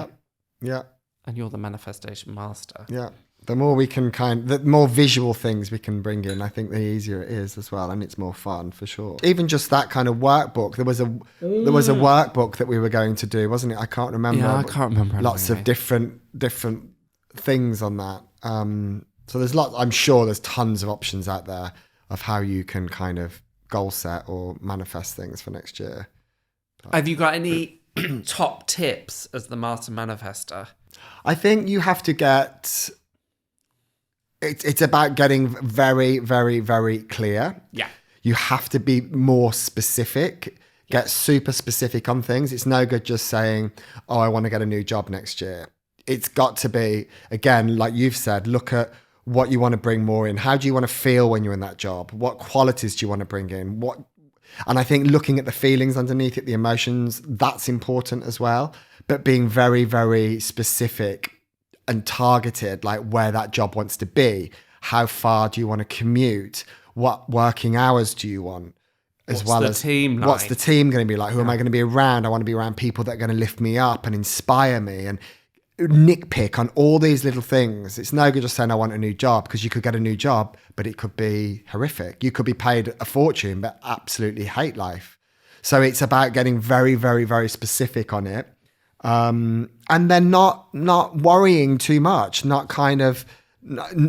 Yeah. And you're the manifestation master. Yeah. The more we can the more visual things we can bring in, I think the easier it is as well, and it's more fun for sure. Even just that kind of workbook. There was a workbook that we were going to do, wasn't it? I can't remember. Yeah, I can't remember. Lots of different things on that. So there's I'm sure there's tons of options out there of how you can kind of goal set or manifest things for next year. Have you got any top tips as the master manifester? I think you have to get... It's about getting very, very, very clear. Yeah. You have to be more specific, get super specific on things. It's no good just saying, oh, I want to get a new job next year. It's got to be, again, like you've said, look at what you want to bring more in. How do you want to feel when you're in that job? What qualities do you want to bring in? And I think looking at the feelings underneath it, the emotions, that's important as well. But being very, very specific and targeted, like where that job wants to be. How far do you want to commute? What working hours do you want? What's the team going to be like? Who am I going to be around? I want to be around people that are going to lift me up and inspire me and nitpick on all these little things. It's no good just saying I want a new job, because you could get a new job, but it could be horrific. You could be paid a fortune, but absolutely hate life. So it's about getting very, very, very specific on it. And then not worrying too much, not kind of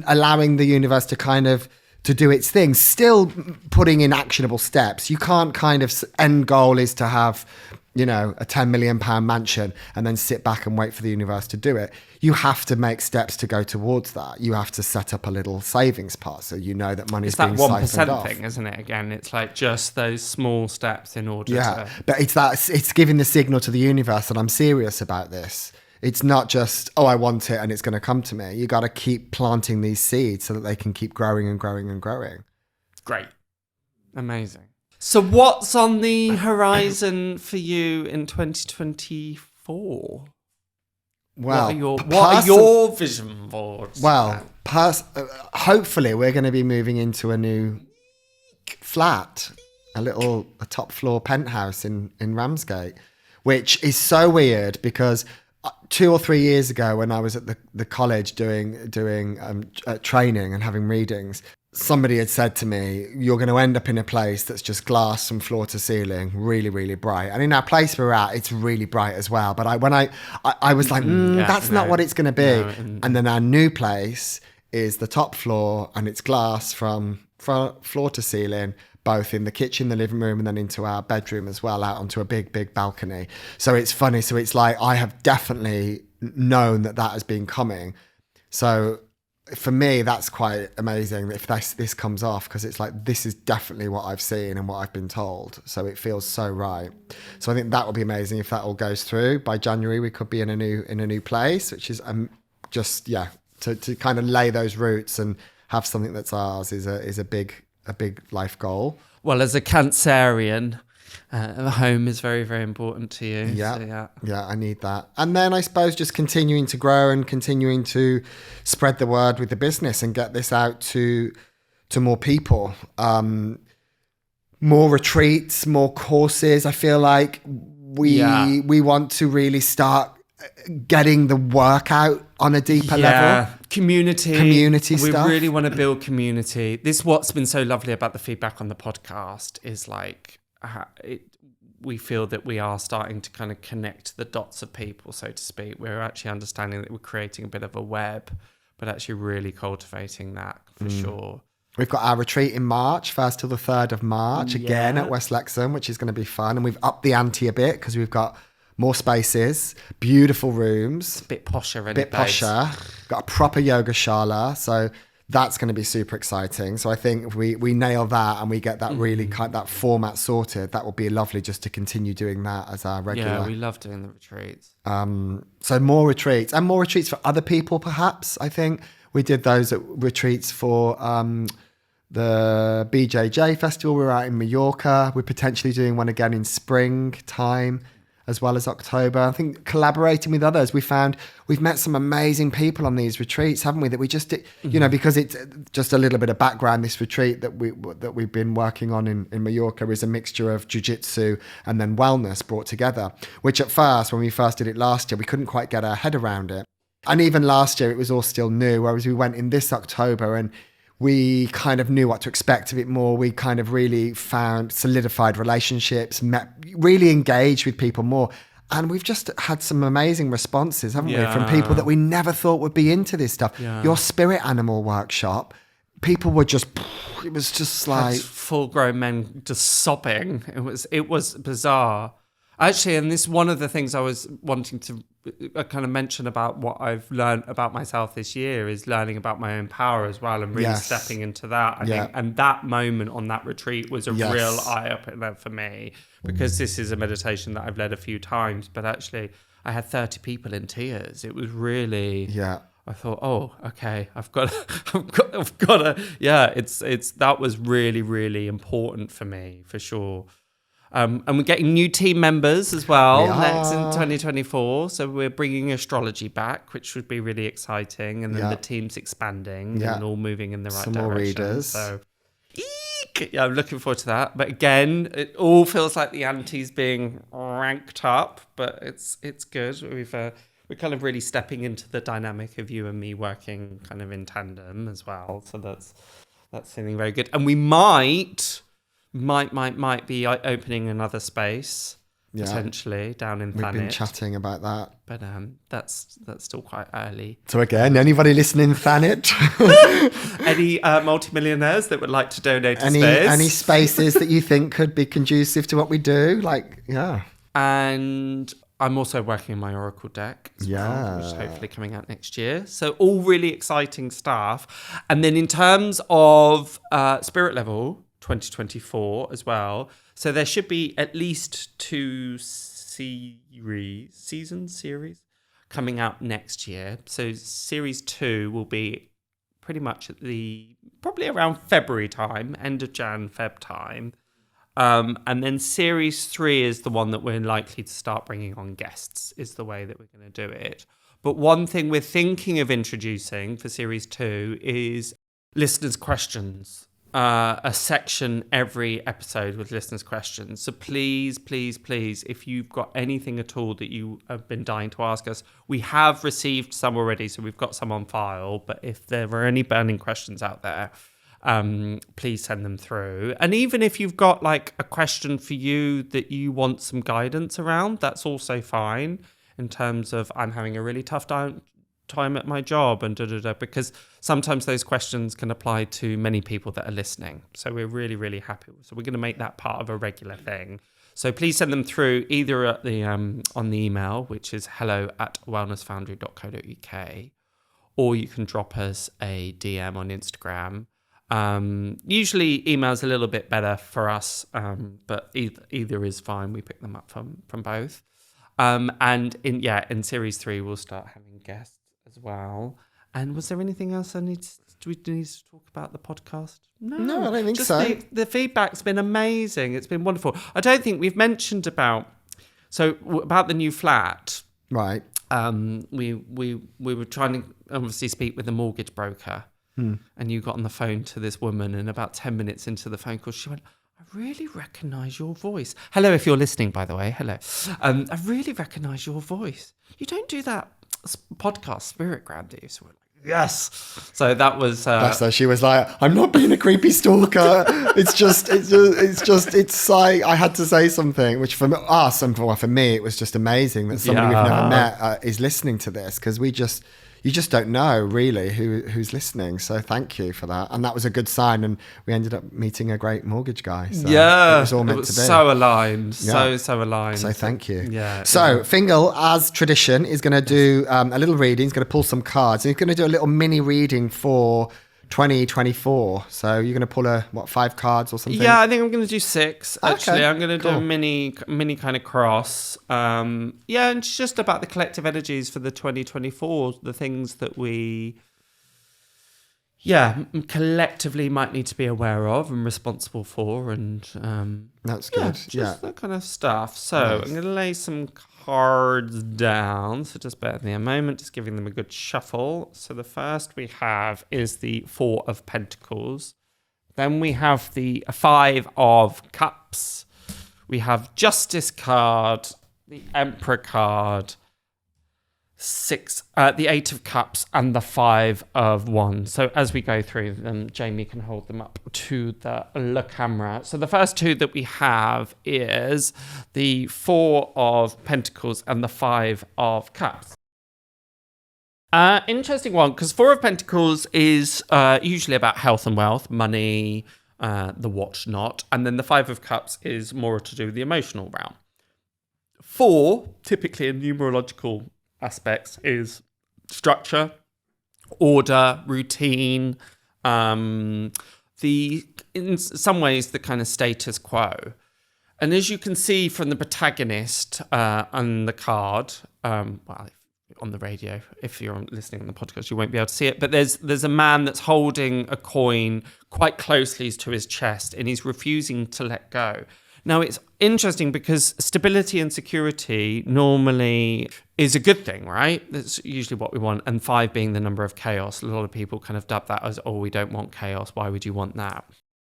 allowing the universe to kind of to do its thing, still putting in actionable steps. You can't kind of end goal is to have, you know, a £10 million mansion and then sit back and wait for the universe to do it. You have to make steps to go towards that. You have to set up a little savings pot so you know that money's being siphoned off. It's that 1% thing, isn't it? Again, it's like just those small steps in order to... But it's giving the signal to the universe that I'm serious about this. It's not just, oh, I want it and it's going to come to me. You got to keep planting these seeds so that they can keep growing and growing and growing. Great. Amazing. So what's on the horizon for you in 2024? Well, what are your vision boards? Well, hopefully we're going to be moving into a new flat, a top floor penthouse in Ramsgate, which is so weird because 2 or 3 years ago when I was at the college doing training and having readings, somebody had said to me, you're going to end up in a place that's just glass from floor to ceiling, really, really bright. And in our place we're at, it's really bright as well. But I was like, that's not what it's going to be. No, and then our new place is the top floor and it's glass from floor to ceiling, both in the kitchen, the living room, and then into our bedroom as well, out onto a big, big balcony. So it's funny. So it's like, I have definitely known that has been coming. So for me, that's quite amazing if this comes off, because it's like, this is definitely what I've seen and what I've been told. So it feels so right. So I think that will be amazing if that all goes through. By January, we could be in a new place, which is to kind of lay those roots and have something that's ours is a big life goal. Well, as a Cancerian, home is very, very important to you. Yeah, I need that. And then I suppose just continuing to grow and continuing to spread the word with the business and get this out to more people. More retreats, more courses. I feel like we want to really start getting the work out on a deeper level. Community stuff. We really want to build community. This is what's been so lovely about the feedback on the podcast is like we feel that we are starting to kind of connect the dots of people, so to speak. We're actually understanding that we're creating a bit of a web but actually really cultivating that for sure. We've got our retreat in March, 1st till the 3rd of March, again at West Lexham, which is going to be fun. And we've upped the ante a bit because we've got more spaces, beautiful rooms. It's a bit posher. Got a proper yoga shala. So that's going to be super exciting. So I think if we nail that and we get that really that format sorted, that will be lovely just to continue doing that as our regular. Yeah, we love doing the retreats. So more retreats and more retreats for other people, perhaps. I think we did those at retreats for the BJJ festival. We were out in Mallorca. We're potentially doing one again in springtime, as well as October. I think collaborating with others, we've met some amazing people on these retreats, haven't we? That we just did, because it's just a little bit of background. This retreat that we've been working on in Mallorca is a mixture of jiu-jitsu and then wellness brought together, which at first, when we first did it last year, we couldn't quite get our head around it. And even last year, it was all still new, whereas we went in this October and we kind of knew what to expect a bit more. We kind of really found solidified relationships, really engaged with people more. And we've just had some amazing responses, haven't we? From people that we never thought would be into this stuff. Yeah. Your spirit animal workshop, people were it was just like... full grown men just sobbing. It was bizarre. Actually, and this one of the things I was wanting to kind of mention about what I've learned about myself this year is learning about my own power as well and really stepping into that. I think, and that moment on that retreat was a real eye-opener for me, because this is a meditation that I've led a few times, but actually I had 30 people in tears. It was really... I thought, oh, okay, I've got to, it's that was really, really important for me, for sure. And we're getting new team members as well next in 2024. So we're bringing astrology back, which would be really exciting. And then the team's expanding and all moving in the right direction. Some more readers. So, I'm looking forward to that. But again, it all feels like the ante's being ranked up, but it's good. We're kind of really stepping into the dynamic of you and me working kind of in tandem as well. So that's feeling very good. And we might be opening another space potentially down in Thanet. We've been chatting about that, but that's still quite early. So again, anybody listening in Thanet, any multimillionaires that would like to donate a space, any spaces that you think could be conducive to what we do, and I'm also working on my Oracle deck as well, which is hopefully coming out next year. So all really exciting stuff. And then in terms of Spirit Level 2024 as well. So there should be at least 2 series coming out next year. So series 2 will be pretty much probably around February time, end of Feb time. And then series 3 is the one that we're likely to start bringing on guests, is the way that we're going to do it. But one thing we're thinking of introducing for series 2 is listeners' questions. A section every episode with listeners' questions. So please, if you've got anything at all that you have been dying to ask us, we have received some already, so we've got some on file. But if there are any burning questions out there, please send them through. And even if you've got like a question for you that you want some guidance around, that's also fine. In terms of, I'm having a really tough time at my job and because sometimes those questions can apply to many people that are listening. So we're really, really happy. So we're going to make that part of a regular thing. So please send them through either at the on the email, which is hello@wellnessfoundry.co.uk, or you can drop us a DM on Instagram. Usually email's a little bit better for us, but either is fine. We pick them up from both. And in series 3 we'll start having guests as well. And was there anything else do we need to talk about the podcast? No, I don't think so. The feedback's been amazing. It's been wonderful. I don't think we've mentioned about the new flat. Right. We were trying to obviously speak with the mortgage broker, and you got on the phone to this woman, and about 10 minutes into the phone call, she went, I really recognise your voice. Hello, if you're listening, by the way. Hello. I really recognise your voice. You don't do that podcast Spirit Ground, do you? So we're like, yes. So that was that's her. She was like, I'm not being a creepy stalker. it's like I had to say something, which for us and for me it was just amazing that somebody we've never met is listening to this, because we just, you just don't know really who's listening. So thank you for that. And that was a good sign. And we ended up meeting a great mortgage guy. So yeah, it was all meant to be. So aligned. So aligned. So thank you. Yeah. So Fiongal, as tradition, is going to do a little reading. He's going to pull some cards. And he's going to do a little mini reading for 2024. So you're going to pull 5 cards or something? Yeah, I think I'm going to do 6. Actually, okay, I'm going to do a mini kind of cross. And it's just about the collective energies for the 2024, the things that we, collectively might need to be aware of and responsible for, and that's good. Just that kind of stuff. So nice. I'm going to lay some cards down, so just bear with me a moment, just giving them a good shuffle. So the first we have is the 4 of Pentacles. Then we have the 5 of Cups. We have Justice card, the Emperor card, the 8 of Cups, and the 5 of Wands. So as we go through them, Jamie can hold them up to the camera. So the first 2 that we have is the 4 of Pentacles and the 5 of Cups. Interesting one, because 4 of Pentacles is usually about health and wealth, money, the whatnot, and then the 5 of Cups is more to do with the emotional realm. 4, typically in numerological aspects, is structure, order, routine, in some ways the kind of status quo. And as you can see from the protagonist on the card, on the radio, if you're listening on the podcast, you won't be able to see it, but there's a man that's holding a coin quite closely to his chest, and he's refusing to let go. Now, it's interesting because stability and security normally is a good thing, right? That's usually what we want. And 5 being the number of chaos. A lot of people kind of dub that as, we don't want chaos. Why would you want that?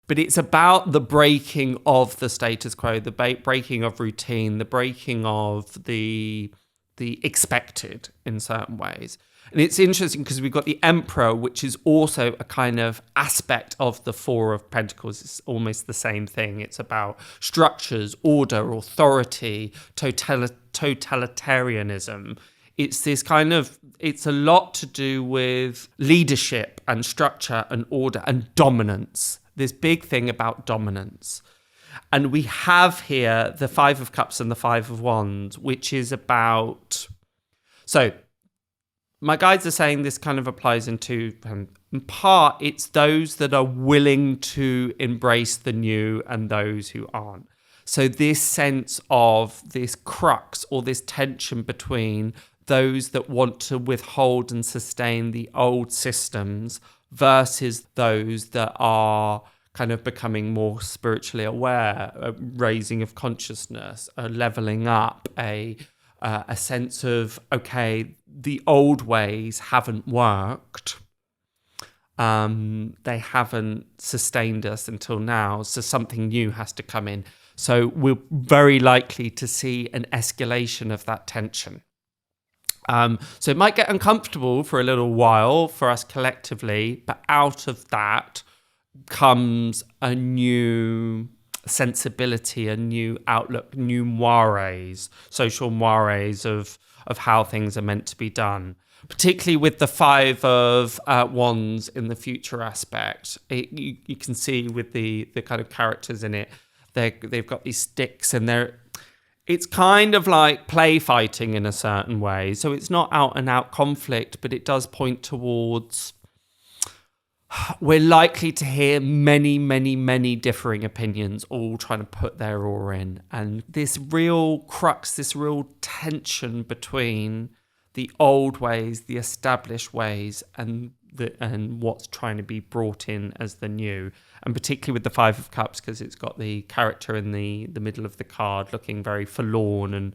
But it's about the breaking of the status quo, the breaking of routine, the breaking of the expected in certain ways. And it's interesting because we've got the Emperor, which is also a kind of aspect of the 4 of Pentacles. It's almost the same thing. It's about structures, order, authority, totalitarianism. It's this kind of, it's a lot to do with leadership and structure and order and dominance. This big thing about dominance. And we have here the 5 of Cups and the 5 of Wands, which is about... So my guides are saying this kind of applies in part, it's those that are willing to embrace the new and those who aren't. So this sense of this crux or this tension between those that want to withhold and sustain the old systems versus those that are kind of becoming more spiritually aware, a raising of consciousness, a leveling up, a sense of, okay, the old ways haven't worked. They haven't sustained us until now, so something new has to come in. So we're very likely to see an escalation of that tension. So it might get uncomfortable for a little while for us collectively, but out of that comes a new sensibility, a new outlook, new mores, social mores of how things are meant to be done. Particularly with the 5 of Wands in the future aspect, you can see with the kind of characters in it, they've got these sticks and it's kind of like play fighting in a certain way. So it's not out and out conflict, but it does point towards, we're likely to hear many, many, many differing opinions, all trying to put their oar in. And this real crux, this real tension between the old ways, the established ways, and what's trying to be brought in as the new. And particularly with the 5 of Cups, because it's got the character in the middle of the card looking very forlorn, and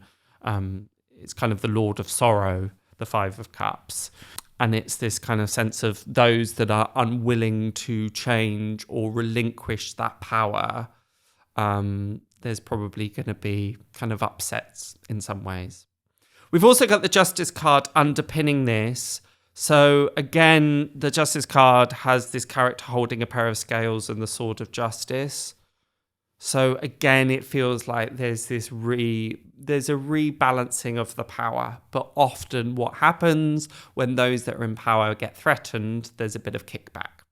it's kind of the Lord of Sorrow, the 5 of Cups. And it's this kind of sense of those that are unwilling to change or relinquish that power. There's probably going to be kind of upsets in some ways. We've also got the Justice card underpinning this. So again, the Justice card has this character holding a pair of scales and the Sword of Justice. So again, it feels like there's a rebalancing of the power, but often what happens when those that are in power get threatened, there's a bit of kickback.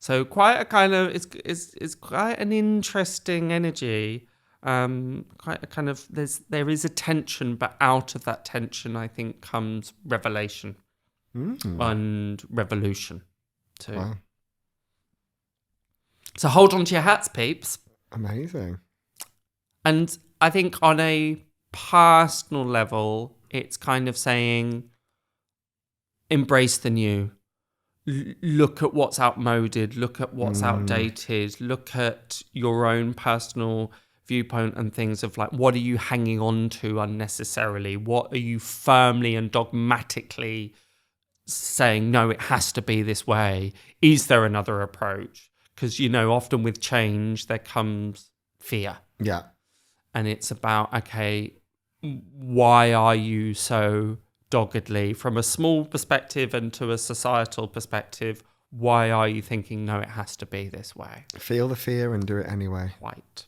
So quite a kind of it's quite an interesting energy. Quite a kind of there is a tension, but out of that tension, I think, comes revelation and revolution too. Wow. So hold on to your hats, peeps. Amazing. And I think on a personal level, it's kind of saying, embrace the new. Look at what's outmoded. Look at what's outdated. Look at your own personal viewpoint and things of like, what are you hanging on to unnecessarily? What are you firmly and dogmatically saying, no, it has to be this way? Is there another approach? Because, often with change, there comes fear. Yeah. And it's about, okay, why are you so doggedly, from a small perspective and to a societal perspective, why are you thinking, no, it has to be this way? Feel the fear and do it anyway. Quite.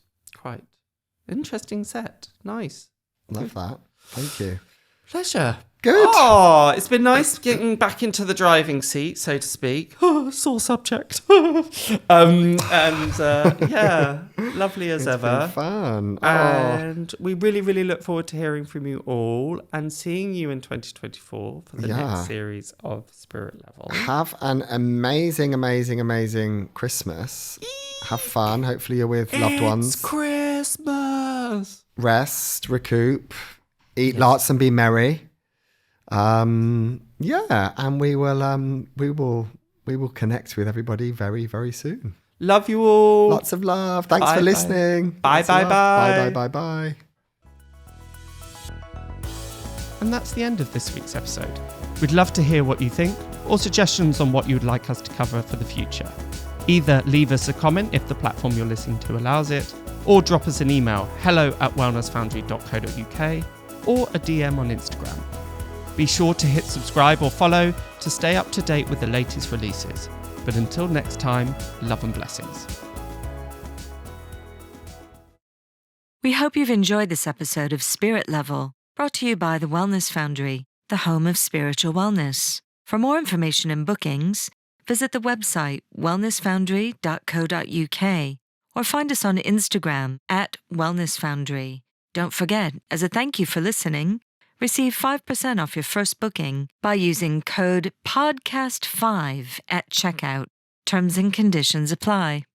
Interesting set. Nice. Love that. Thank you. Pleasure. Good. Oh, it's been nice getting back into the driving seat, so to speak. Oh, sore subject. Yeah, lovely as ever. Been fun. And we really, really look forward to hearing from you all and seeing you in 2024 for the next series of Spirit Level. Have an amazing, amazing, amazing Christmas. Have fun. Hopefully you're with loved ones. It's Christmas. Rest, recoup, eat lots and be merry. And we will connect with everybody very, very soon. Love you all. Lots of love. Thanks for listening. Bye. Bye. And that's the end of this week's episode. We'd love to hear what you think or suggestions on what you would like us to cover for the future. Either leave us a comment if the platform you're listening to allows it, or drop us an email, hello@wellnessfoundry.co.uk, or a DM on Instagram. Be sure to hit subscribe or follow to stay up to date with the latest releases. But until next time, love and blessings. We hope you've enjoyed this episode of Spirit Level, brought to you by the Wellness Foundry, the home of spiritual wellness. For more information and bookings, visit the website wellnessfoundry.co.uk or find us on Instagram @wellnessfoundry. Don't forget, as a thank you for listening, receive 5% off your first booking by using code PODCAST5 at checkout. Terms and conditions apply.